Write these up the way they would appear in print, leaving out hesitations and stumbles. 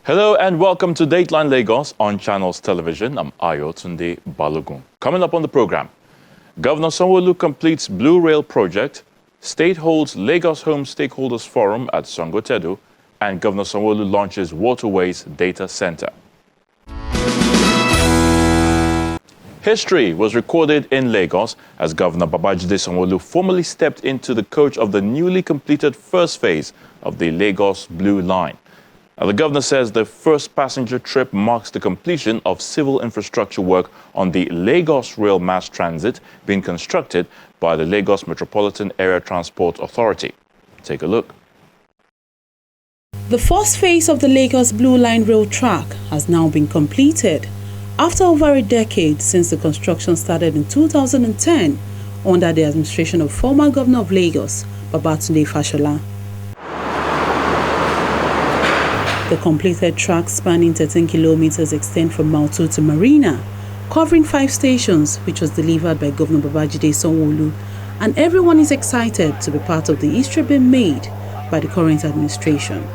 Hello and welcome to Dateline Lagos on Channels Television. I'm Ayotunde Balogun. Coming up on the program, Governor Sanwo completes Blue Rail project, State holds Lagos Home Stakeholders Forum at Sanwo, and Governor Sanwo launches Waterways Data Center. History was recorded in Lagos as Governor Babajide Sanwo formally stepped into the coach of the newly completed first phase of the Lagos Blue Line. Now, the governor says the first passenger trip marks the completion of civil infrastructure work on the Lagos Rail Mass Transit being constructed by the Lagos Metropolitan Area Transport Authority. Take a look. The first phase of the Lagos Blue Line rail track has now been completed after over a decade since the construction started in 2010 under the administration of former Governor of Lagos, Babatunde Fashola. The completed track spanning 13 kilometers extends from Mile 2 to Marina, covering 5 stations, which was delivered by Governor Babajide Sanwo, and everyone is excited to be part of the history being made by the current administration.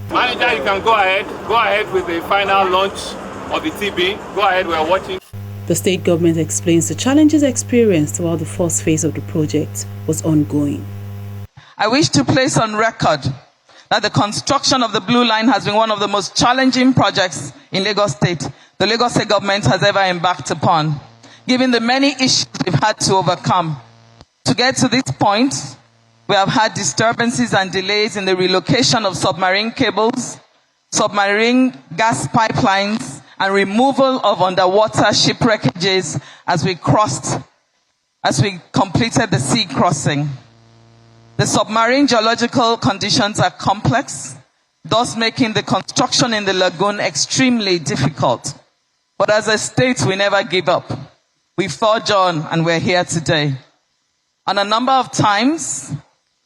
Manager, you can go ahead with the final launch of the TB. Go ahead, we are watching. The state government explains the challenges experienced while the first phase of the project was ongoing. I wish to place on record that the construction of the Blue Line has been one of the most challenging projects in Lagos State the Lagos State government has ever embarked upon, given the many issues we've had to overcome. To get to this point, we have had disturbances and delays in the relocation of submarine cables, submarine gas pipelines, and removal of underwater shipwreckages as we completed the sea crossing. The submarine geological conditions are complex, thus making the construction in the lagoon extremely difficult. But as a state, we never give up. We forge on and we're here today. And a number of times,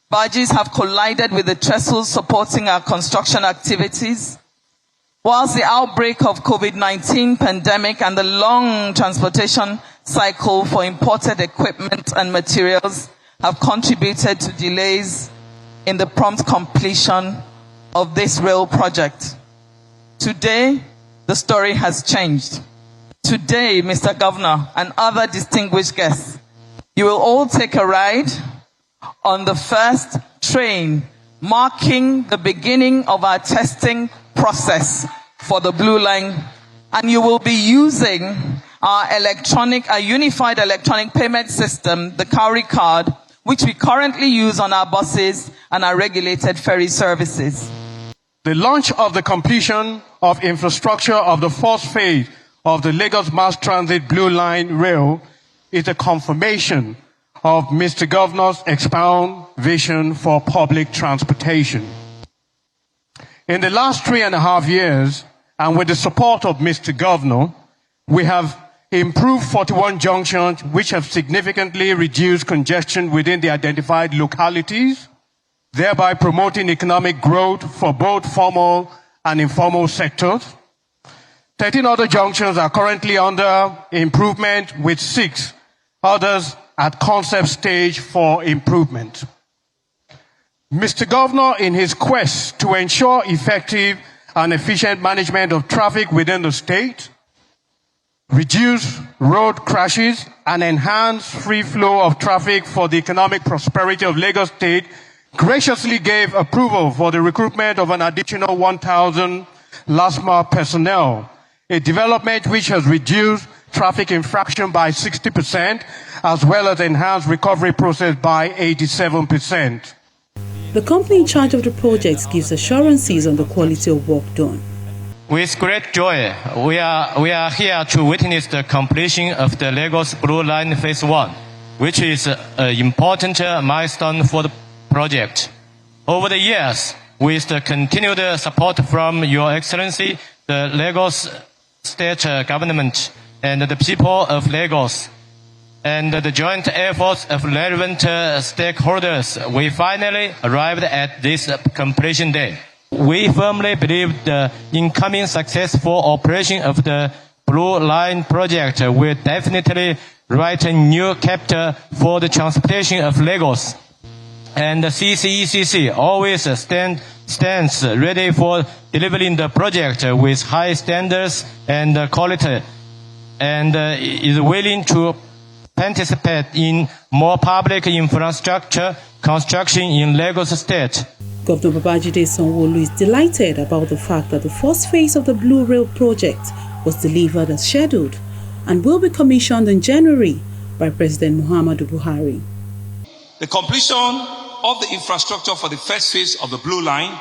barges have collided with the trestles supporting our construction activities. Whilst the outbreak of COVID-19 pandemic and the long transportation cycle for imported equipment and materials have contributed to delays in the prompt completion of this rail project. Today, the story has changed. Today, Mr. Governor and other distinguished guests, you will all take a ride on the first train, marking the beginning of our testing process for the Blue Line, and you will be using our unified electronic payment system, the Cowrie card, which we currently use on our buses and our regulated ferry services. The launch of the completion of infrastructure of the first phase of the Lagos Mass Transit Blue Line Rail is a confirmation of Mr. Governor's expound vision for public transportation. In the last 3.5 years, and with the support of Mr. Governor, we have improved 41 junctions which have significantly reduced congestion within the identified localities, thereby promoting economic growth for both formal and informal sectors. 13 other junctions are currently under improvement, with 6 others at concept stage for improvement. Mr. Governor, in his quest to ensure effective and efficient management of traffic within the state, reduce road crashes, and enhance free flow of traffic for the economic prosperity of Lagos State, graciously gave approval for the recruitment of an additional 1,000 LASMA personnel, a development which has reduced traffic infraction by 60%, as well as enhanced recovery process by 87%. The company in charge of the project gives assurances on the quality of work done. With great joy, we are here to witness the completion of the Lagos Blue Line Phase 1, which is an important milestone for the project. Over the years, with the continued support from Your Excellency, the Lagos State Government, and the people of Lagos, and the joint efforts of relevant stakeholders, we finally arrived at this completion day. We firmly believe the incoming successful operation of the Blue Line project will definitely write a new chapter for the transportation of Lagos. and the CCECC always stands ready for delivering the project with high standards and quality, and is willing to participate in more public infrastructure construction in Lagos State. Governor Babajide Sanwo-Olu is delighted about the fact that the first phase of the Blue Rail project was delivered as scheduled and will be commissioned in January by President Muhammadu Buhari. The completion of the infrastructure for the first phase of the Blue Line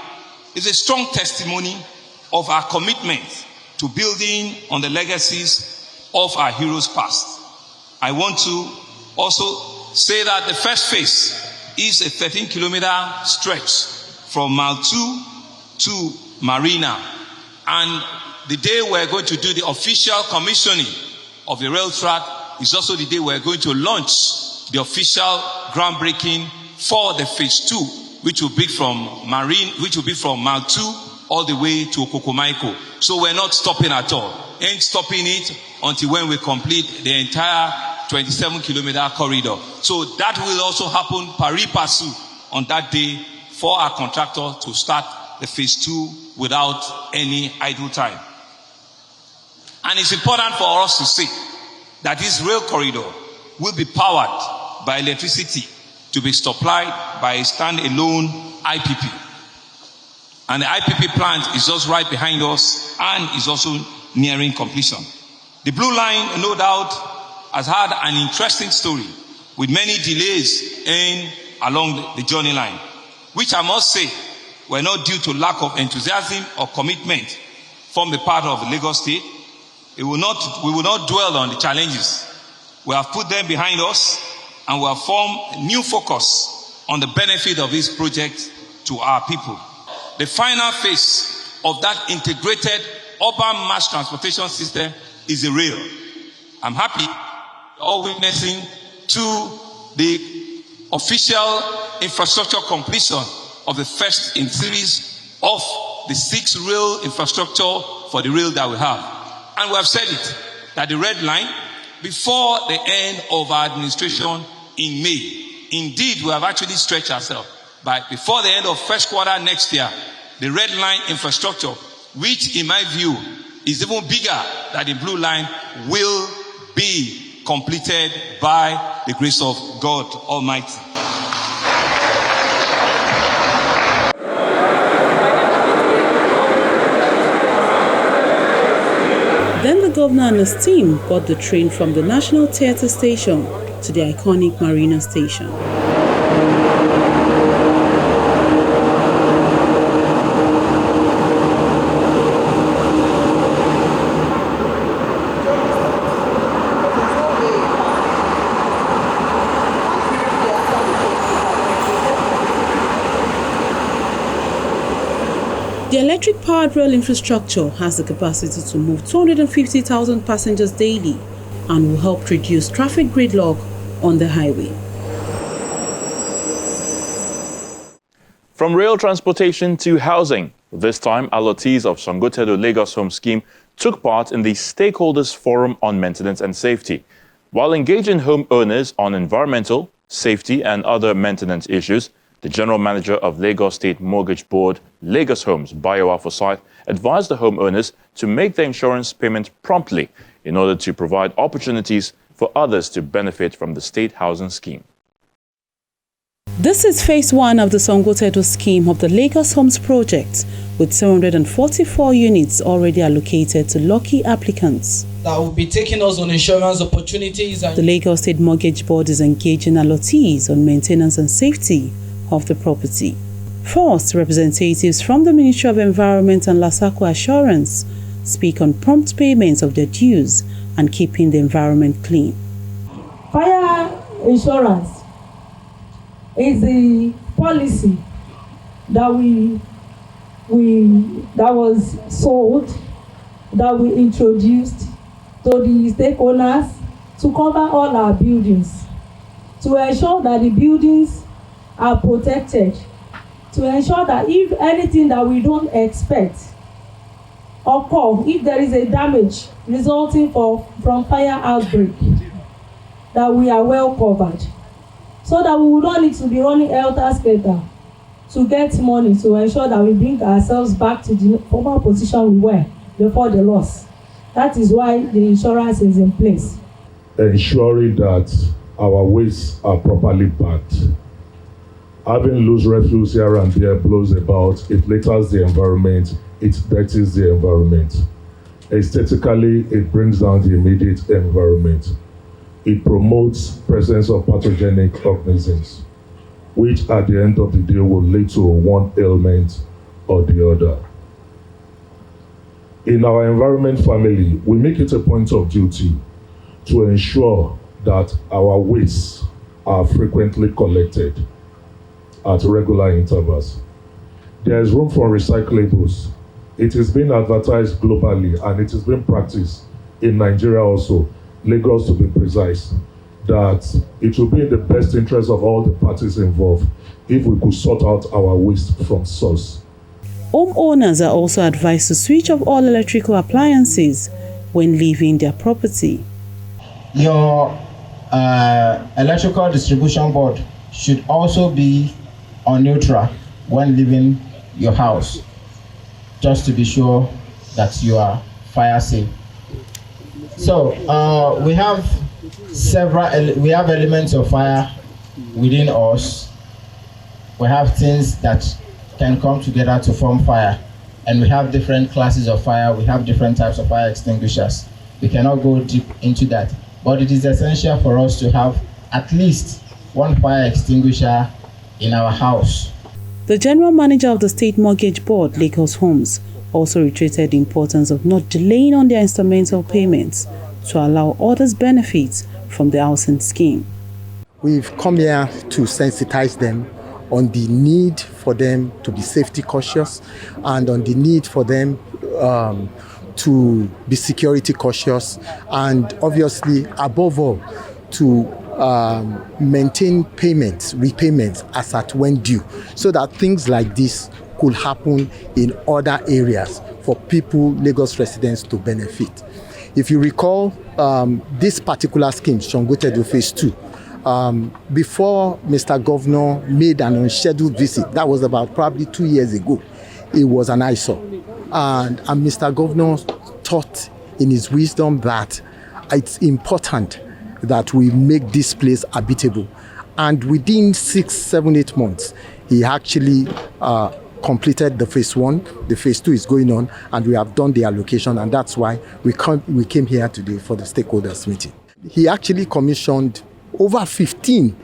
is a strong testimony of our commitment to building on the legacies of our heroes past. I want to also say that the first phase is a 13-kilometer stretch from Mile 2 to Marina, and the day we're going to do the official commissioning of the rail track is also the day we're going to launch the official groundbreaking for the phase 2, which will be from Mile 2 all the way to Okokomaiko. So we're not stopping at all. Ain't stopping it until when we complete the entire 27-kilometer corridor. So that will also happen pari passu on that day for our contractor to start the phase 2 without any idle time. And it's important for us to say that this rail corridor will be powered by electricity to be supplied by a standalone IPP. And the IPP plant is just right behind us and is also nearing completion. The Blue Line, no doubt, has had an interesting story with many delays along the journey line, which I must say were not due to lack of enthusiasm or commitment from the part of the Lagos State. We will not dwell on the challenges. We have put them behind us, and we have formed a new focus on the benefit of this project to our people. The final phase of that integrated urban mass transportation system is the rail. I'm happy all witnessing to the official infrastructure completion of the first in series of the 6 rail infrastructure for the rail that we have. And we have said it, that the red line, before the end of our administration in May, indeed we have actually stretched ourselves, but before the end of first quarter next year, the red line infrastructure, which in my view is even bigger than the blue line, will be completed by the grace of God Almighty. Then the governor and his team got the train from the National Theatre Station to the iconic Marina Station. The electric-powered rail infrastructure has the capacity to move 250,000 passengers daily and will help reduce traffic gridlock on the highway. From rail transportation to housing, this time allottees of Sangotedo Lagos Home Scheme took part in the Stakeholders Forum on Maintenance and Safety. While engaging homeowners on environmental, safety and other maintenance issues, the General Manager of Lagos State Mortgage Board, Lagos Homes, Bayowa Forsyth, advised the homeowners to make their insurance payment promptly in order to provide opportunities for others to benefit from the state housing scheme. This is phase 1 of the Sangotedo scheme of the Lagos Homes project, with 744 units already allocated to lucky applicants. That will be taking us on insurance opportunities. The Lagos State Mortgage Board is engaging allottees on maintenance and safety of the property. First, representatives from the Ministry of Environment and Lasako Assurance speak on prompt payments of their dues and keeping the environment clean. Fire insurance is the policy that was sold, that we introduced to the stakeholders to cover all our buildings, to ensure that the buildings are protected, to ensure that if anything that we don't expect occur, if there is a damage resulting from fire outbreak, that we are well covered. so that we will not need to be running helter-skelter to get money to ensure that we bring ourselves back to the former position we were before the loss. That is why the insurance is in place. Ensuring that our wastes are properly packed. Having loose refuse here and there blows about, it litters the environment, it dirties the environment. Aesthetically, it brings down the immediate environment. It promotes presence of pathogenic organisms, which at the end of the day will lead to one ailment or the other. In our environment family, we make it a point of duty to ensure that our wastes are frequently collected at regular intervals. There is room for recyclables. It is being advertised globally and it is being practiced in Nigeria also, Lagos to be precise, that it will be in the best interest of all the parties involved if we could sort out our waste from source. Homeowners are also advised to switch off all electrical appliances when leaving their property. Your electrical distribution board should also be on neutral when leaving your house, just to be sure that you are fire safe. So we have elements of fire within us. We have things that can come together to form fire, and we have different classes of fire. We have different types of fire extinguishers. We cannot go deep into that, but it is essential for us to have at least one fire extinguisher in our house. The General Manager of the State Mortgage Board, Lagos Homes, also reiterated the importance of not delaying on their instrumental payments to allow others benefits from the housing scheme. We've come here to sensitize them on the need for them to be safety cautious and on the need for them to be security cautious, and obviously above all to maintain repayments as at when due, so that things like this could happen in other areas for people, Lagos residents, to benefit. If you recall, this particular scheme, Sanwo Phase 2, before Mr. Governor made an unscheduled visit, that was about probably 2 years ago, it was an eyesore. And Mr. Governor thought in his wisdom that it's important that we make this place habitable. And within 6, 7, 8 months, he actually completed the Phase 1. The Phase 2 is going on, and we have done the allocation, and that's why we came here today for the stakeholders meeting. He actually commissioned over 15,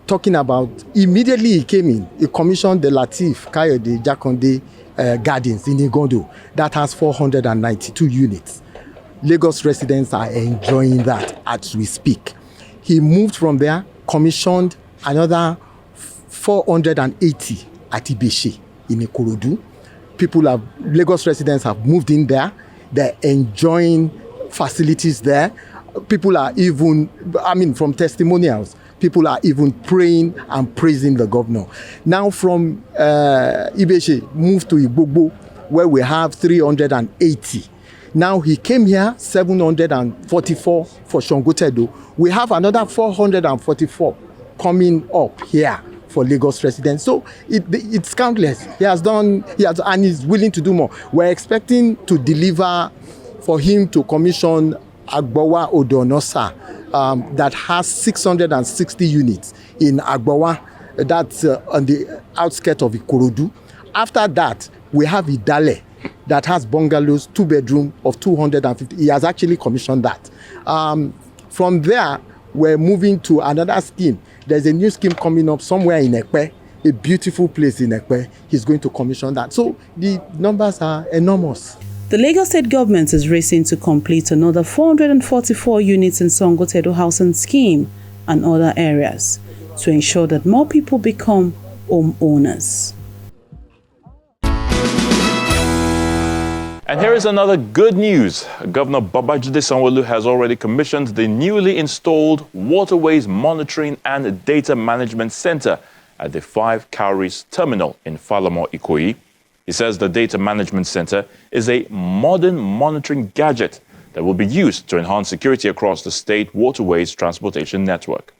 talking about, immediately he came in, he commissioned the Latif Kayode Jakonde Gardens in Igondo that has 492 units. Lagos residents are enjoying that as we speak. He moved from there, commissioned another 480 at Ibeshi in Ikorodu. Lagos residents have moved in there. They're enjoying facilities there. People are even, from testimonials, people are even praying and praising the governor. Now from Ibeshi, moved to Igbogbo, where we have 380. Now he came here, 744 for Sanwo. We have another 444 coming up here for Lagos residents. So it's countless. And he's willing to do more. We're expecting to deliver for him to commission Agbawa Odonosa that has 660 units in Agbawa. That's on the outskirts of Ikorodu. After that, we have Idale that has bungalows, 2-bedroom of 250. He has actually commissioned that. From there, we're moving to another scheme. There's a new scheme coming up somewhere in Ekpe, a beautiful place in Ekpe. He's going to commission that. So the numbers are enormous. The Lagos State government is racing to complete another 444 units in Sanwo housing scheme and other areas to ensure that more people become homeowners. And here is another good news. Governor Babajide Sanwo has already commissioned the newly installed Waterways Monitoring and Data Management Center at the 5 Cowries Terminal in Falamo, Ikoyi. He says the Data Management Center is a modern monitoring gadget that will be used to enhance security across the state waterways transportation network.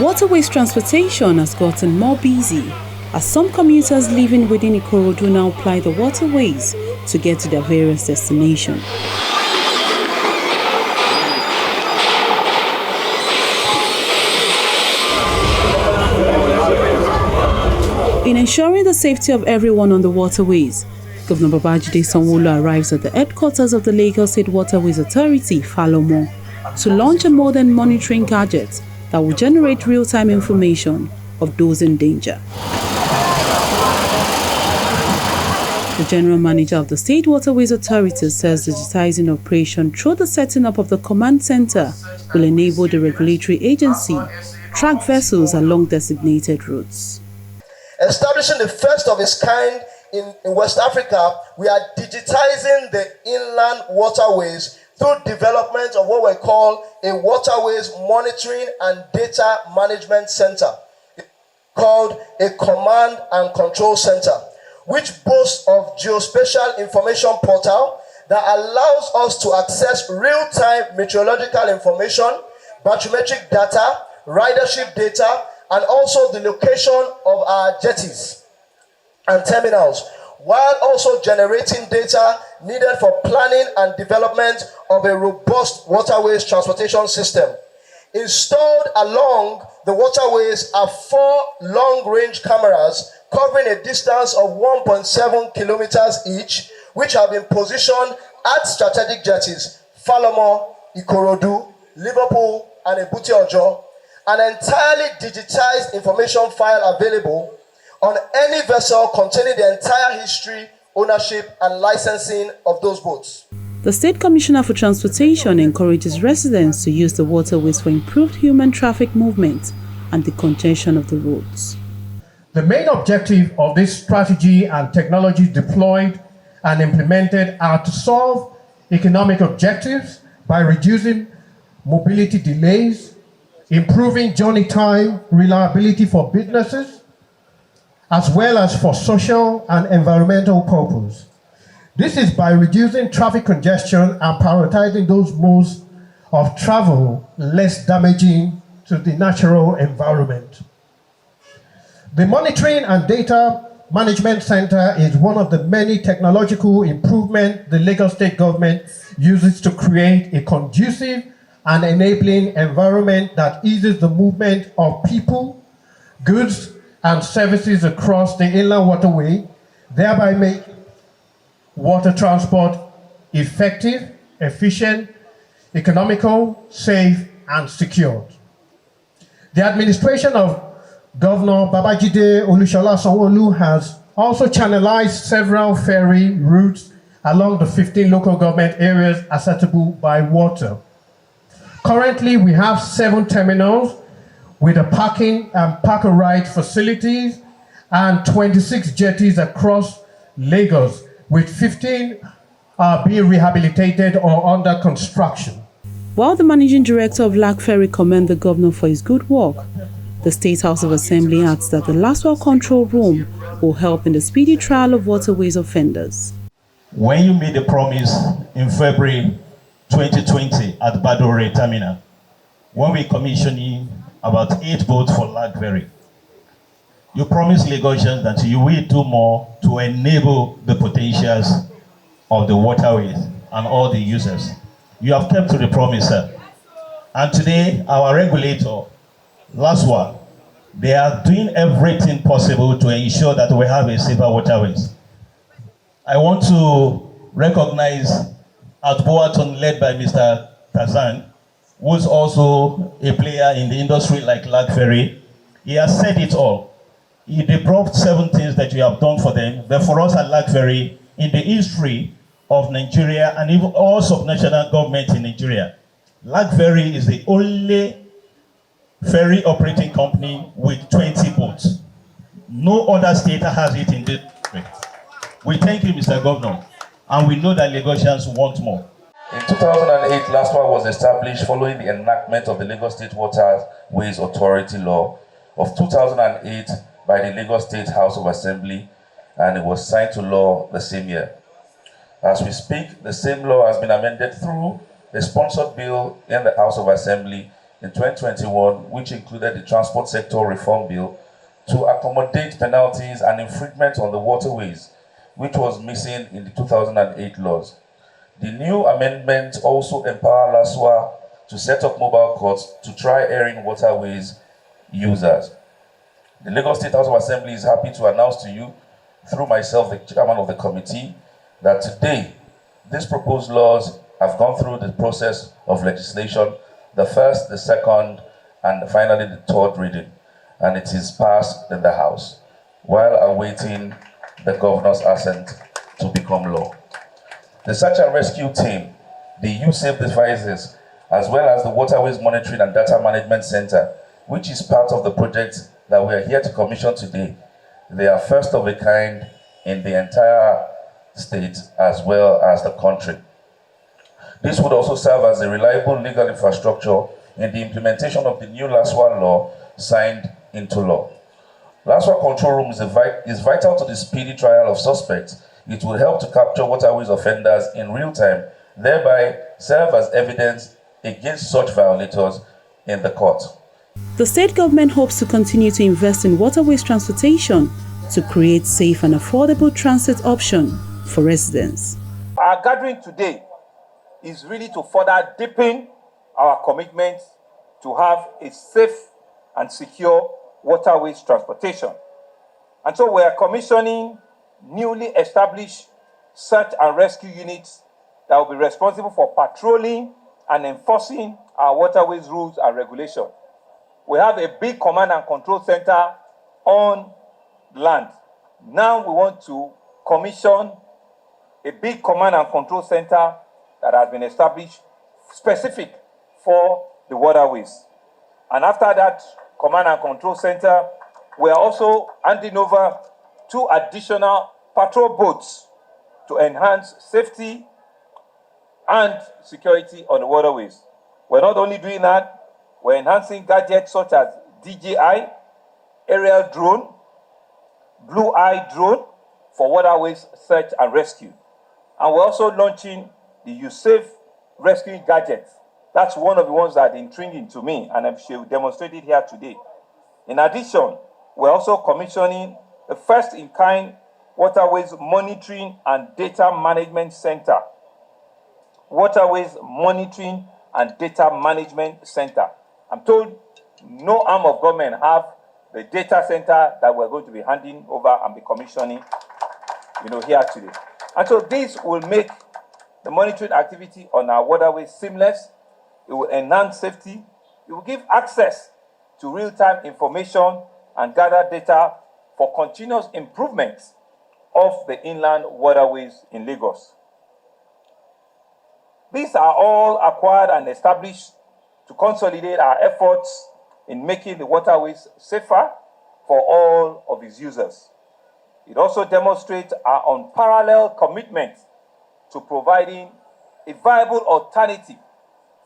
Waterways transportation has gotten more busy as some commuters living within Ikorodu now ply the waterways to get to their various destinations. In ensuring the safety of everyone on the waterways, Governor Babajide Sanwo-Olu arrives at the headquarters of the Lagos State Waterways Authority, Falomo, to launch a modern monitoring gadget that will generate real-time information of those in danger. The General Manager of the State Waterways Authority says digitizing operation through the setting up of the command center will enable the regulatory agency track vessels along designated routes. Establishing the first of its kind in West Africa, we are digitizing the inland waterways through development of what we call a Waterways Monitoring and Data Management Center, called a Command and Control Center, which boasts of geospatial information portal that allows us to access real-time meteorological information, bathymetric data, ridership data, and also the location of our jetties and terminals, while also generating data needed for planning and development of a robust waterways transportation system. Installed along the waterways are 4 long-range cameras covering a distance of 1.7 kilometers each, which have been positioned at strategic jetties, Falomo, Ikorodu, Liverpool, and Ebute Ojo. An entirely digitized information file available on any vessel containing the entire history, ownership, and licensing of those boats. The State Commissioner for Transportation encourages residents to use the waterways for improved human traffic movement and the congestion of the roads. The main objective of this strategy and technology deployed and implemented are to solve economic objectives by reducing mobility delays, improving journey time, reliability for businesses, as well as for social and environmental purposes. This is by reducing traffic congestion and prioritizing those modes of travel less damaging to the natural environment. The Monitoring and Data Management Center is one of the many technological improvements the Lagos State government uses to create a conducive and enabling environment that eases the movement of people, goods, and services across the inland waterway, thereby make water transport effective, efficient, economical, safe, and secured. The administration of Governor Babajide Olusola Sanwo-Olu has also channelized several ferry routes along the 15 local government areas accessible by water. Currently, we have 7 terminals with a parking and park-and-ride facilities and 26 jetties across Lagos, with 15 being rehabilitated or under construction. While the Managing Director of Lag Ferry commended the Governor for his good work, the State House of Assembly adds that the Laswell Control Room will help in the speedy trial of waterways offenders. When you made a promise in February 2020 at Badore Terminal, when we commissioning about 8 boats for Lag Ferry, you promised Lagosians that you will do more to enable the potentials of the waterways and all the users. You have kept to the promise, sir. And today, our regulator, Laswa, they are doing everything possible to ensure that we have a safer waterways. I want to recognize Boaton led by Mr. Kazan, who is also a player in the industry like Lag Ferry. He has said it all. They brought 7 things that you have done for them, but for us at Lag Ferry, in the history of Nigeria and even all subnational governments in Nigeria, Lag Ferry is the only ferry operating company with 20 boats. No other state has it in this country. We thank you, Mr. Governor, and we know that Lagosians want more. In 2008, LASWA was established following the enactment of the Lagos State Waterways Authority Law of 2008 by the Lagos State House of Assembly, and it was signed to law the same year. As we speak, the same law has been amended through a sponsored bill in the House of Assembly in 2021, which included the Transport Sector Reform Bill, to accommodate penalties and infringement on the waterways, which was missing in the 2008 laws. The new amendment also empowered LASWA to set up mobile courts to try airing waterways users. The Lagos State House of Assembly is happy to announce to you, through myself, the chairman of the committee, that today these proposed laws have gone through the process of legislation, the first, the second, and finally the third reading, and it is passed in the House, while awaiting the governor's assent to become law. The search and rescue team, the USAFE devices, as well as the Waterways Monitoring and Data Management Center, which is part of the project that we are here to commission today, they are first of a kind in the entire state as well as the country. This would also serve as a reliable legal infrastructure in the implementation of the new LASWA law signed into law. LASWA control room is vital to the speedy trial of suspects. It will help to capture waterways offenders in real time, thereby serve as evidence against such violators in the court. The state government hopes to continue to invest in waterways transportation to create safe and affordable transit option for residents. Our gathering today is really to further deepen our commitment to have a safe and secure waterways transportation. And so we are commissioning newly established search and rescue units that will be responsible for patrolling and enforcing our waterways rules and regulations. We have a big command and control center on land. Now we want to commission a big command and control center that has been established specific for the waterways. And after that command and control center, we are also handing over 2 additional patrol boats to enhance safety and security on the waterways. We're not only doing that, we're enhancing gadgets such as DJI, aerial drone, blue eye drone for waterways search and rescue. And we're also launching the USAFE rescue gadget. That's one of the ones that are intriguing to me, and I shall demonstrate it here today. In addition, we're also commissioning the first-in-kind Waterways Monitoring and Data Management Center. Waterways Monitoring and Data Management Center. I'm told no arm of government have the data center that we're going to be handing over and be commissioning, here today. And so this will make the monitoring activity on our waterways seamless. It will enhance safety. It will give access to real-time information and gather data for continuous improvement of the inland waterways in Lagos. These are all acquired and established to consolidate our efforts in making the waterways safer for all of its users. It also demonstrates our unparalleled commitment to providing a viable alternative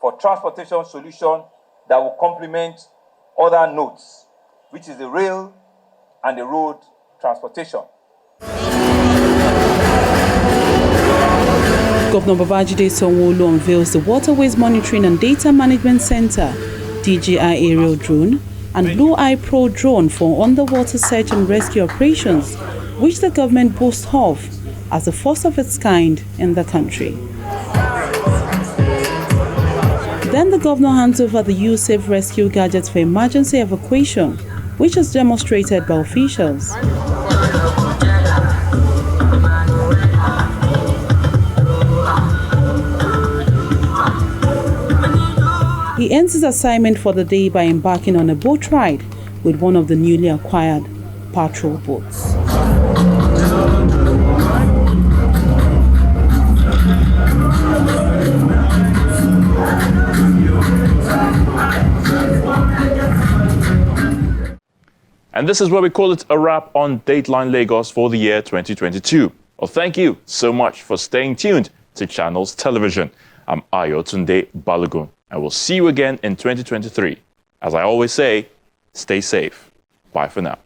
for transportation solution that will complement other nodes, which is the rail and the road transportation. Governor Babajide Sanwo unveils the Waterways Monitoring and Data Management Center, DJI aerial drone, and Blue Eye Pro drone for underwater search and rescue operations, which the government boasts of as the first of its kind in the country. Then the governor hands over the USAFE rescue gadgets for emergency evacuation, which is demonstrated by officials. He ends his assignment for the day by embarking on a boat ride with one of the newly acquired patrol boats. And this is where we call it a wrap on Dateline Lagos for the year 2022. Well, thank you so much for staying tuned to Channels Television. I'm Ayotunde Balogun, and we'll see you again in 2023. As I always say, stay safe. Bye for now.